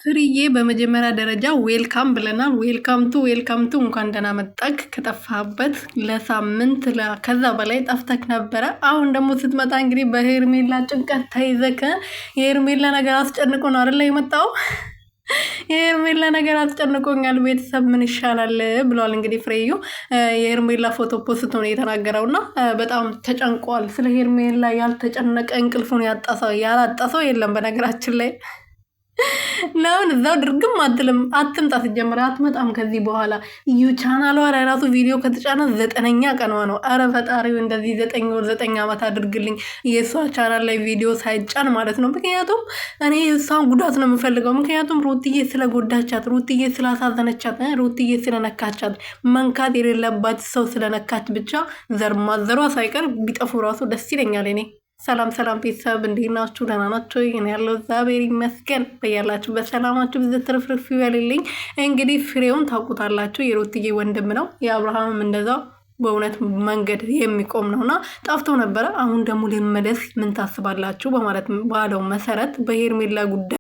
ፍርዬ በመጀመሪያ ደረጃ ዌልካም ብለናል። ዌልካም ቱ እንኳን ደህና መጣክ። ከጠፋህበት ለሳምንት ከዛ በላይ ጠፍተክ ነበረ። አሁን ደግሞ ስትመጣ እንግዲህ በሄርሜላ ጭንቀት ተይዘክ የሄርሜላ ነገር አስጨንቆ ነው አይደለ የመጣው። የሄርሜላ ነገር አስጨንቆኛል፣ ቤተሰብ ምን ይሻላል ብለዋል። እንግዲህ ፍሬዩ የሄርሜላ ፎቶ ፖስት ነው የተናገረው እና በጣም ተጨንቋል። ስለ ሄርሜላ ያልተጨነቀ እንቅልፉን ያላጣሰው የለም በነገራችን ላይ። ለምን እዛው ድርግም አትልም? አትምጣ፣ ሲጀምር አትመጣም ከዚህ በኋላ። ቻናሏ ላይ ራሱ ቪዲዮ ከተጫነ 9ኛ ቀኗ ነው። አረ ፈጣሪው እንደዚህ 9 ወር 9 ዓመት አድርግልኝ የእሷ ቻናል ላይ ቪዲዮ ሳይጫን ማለት ነው። ምክንያቱም እኔ እሷን ጉዳት ነው የምፈልገው። ምክንያቱም ሩትዬ ስለጎዳቻት፣ ሩትዬ ስላሳዘነቻት፣ ሩትዬ ስለነካቻት፣ መንካት የሌለባት ሰው ስለነካች ብቻ ዘር ማዘሯ ሳይቀር ቢጠፉ ራሱ ደስ ይለኛል እኔ። ሰላም ቤተሰብ እንዴት ናችሁ? ደህና ናችሁ? እኔ ያለው እግዚአብሔር ይመስገን። በያላችሁ በሰላማችሁ ብዙ ትርፍርፍ ይበልልኝ። እንግዲህ ፍሬውን ታውቁታላችሁ፣ የሩትዬ ወንድም ነው። የአብርሃምም እንደዛው በእውነት መንገድ የሚቆም ነውና ጠፍቶ ነበረ። አሁን ደግሞ ልመለስ ምን ታስባላችሁ በማለት ባለው መሰረት በሄርሜላ ጉዳይ